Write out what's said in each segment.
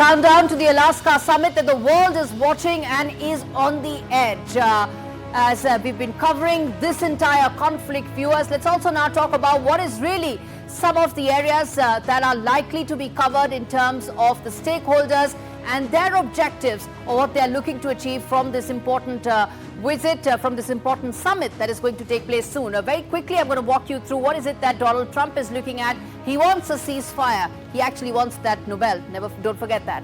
countdown to the Alaska summit that the world is watching and is on the edge. As we've been covering this entire conflict, viewers, let's also now talk about what is really some of the areas that are likely to be covered in terms of the stakeholders and their objectives, or what they're looking to achieve from this important visit, from this important summit that is going to take place soon. Very quickly, I'm going to walk you through what is it that Donald Trump is looking at. He wants a ceasefire. He actually wants that Nobel. Don't forget that.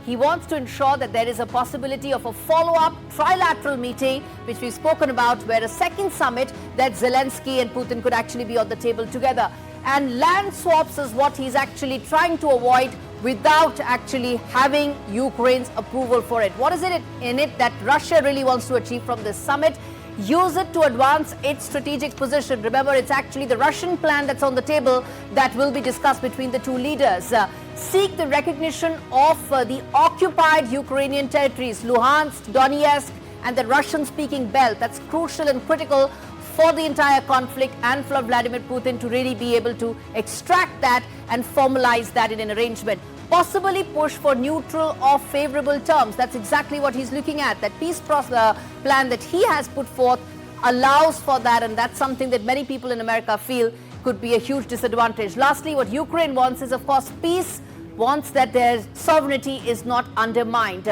He wants to ensure that there is a possibility of a follow-up trilateral meeting, which we've spoken about, where a second summit that Zelensky and Putin could actually be on the table together. And land swaps is what he's actually trying to avoid without actually having Ukraine's approval for it. What is it in it that Russia really wants to achieve from this summit? Use it to advance its strategic position. Remember, it's actually the Russian plan that's on the table that will be discussed between the two leaders. Seek the recognition of the occupied Ukrainian territories, Luhansk, Donetsk, and the Russian-speaking belt. That's crucial and critical for the entire conflict and for Vladimir Putin to really be able to extract that and formalize that in an arrangement. Possibly push for neutral or favorable terms. That's exactly what he's looking at. That peace plan that he has put forth allows for that, and that's something that many people in America feel could be a huge disadvantage. Lastly, what Ukraine wants is, of course, peace, wants that their sovereignty is not undermined.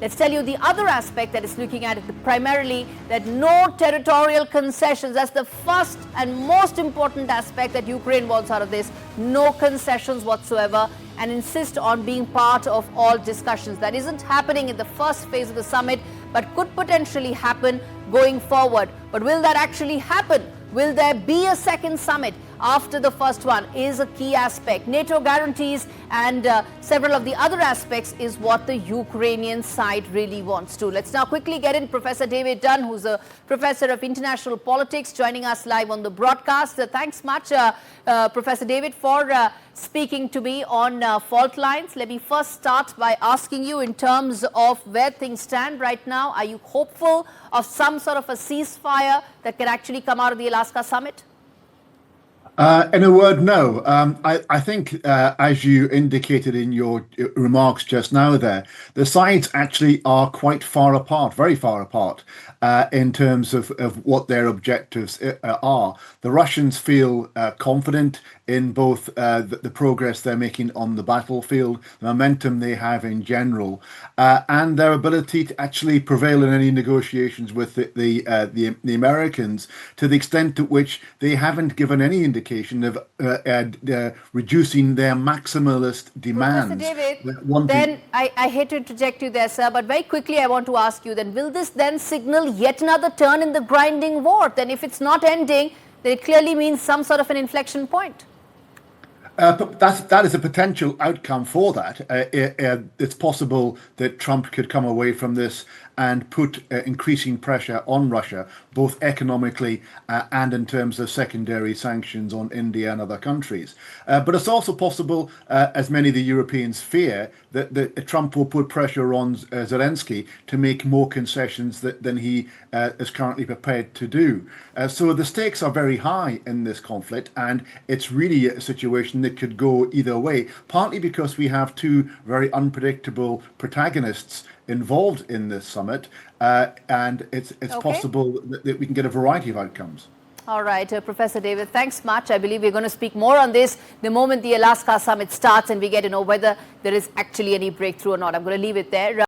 Let's tell you the other aspect that is looking at it primarily, that no territorial concessions. That's the first and most important aspect that Ukraine wants out of this. No concessions whatsoever, and insist on being part of all discussions. That isn't happening in the first phase of the summit, but could potentially happen going forward. But will that actually happen? Will there be a second summit after the first one is a key aspect. NATO guarantees and several of the other aspects is what the Ukrainian side really wants to. Let's now quickly get in Professor David Dunn, who's a professor of international politics, joining us live on the broadcast. Thanks much, Professor David, for speaking to me on fault lines. Let me first start by asking you, in terms of where things stand right now, are you hopeful of some sort of a ceasefire that can actually come out of the Alaska summit? In a word, no. I think, as you indicated in your remarks just now there, the sides actually are quite far apart, very far apart, in terms of what their objectives are. The Russians feel confident in both the progress they're making on the battlefield, the momentum they have in general, and their ability to actually prevail in any negotiations with the Americans, to the extent to which they haven't given any indication of reducing their maximalist demands. Professor David, then I hate to interject you there, sir, but very quickly I want to ask you, then will this then signal yet another turn in the grinding war? Then if it's not ending, then it clearly means some sort of an inflection point. But that is a potential outcome for that. It's possible that Trump could come away from this and put increasing pressure on Russia, both economically and in terms of secondary sanctions on India and other countries. But it's also possible, as many of the Europeans fear, that Trump will put pressure on Zelensky to make more concessions than he is currently prepared to do. So the stakes are very high in this conflict, and it's really a situation that could go either way, partly because we have two very unpredictable protagonists involved in this summit, and it's possible that we can get a variety of outcomes. All right, Professor David, thanks much. I believe we're going to speak more on this the moment the Alaska summit starts and we get to know whether there is actually any breakthrough or not. I'm going to leave it there.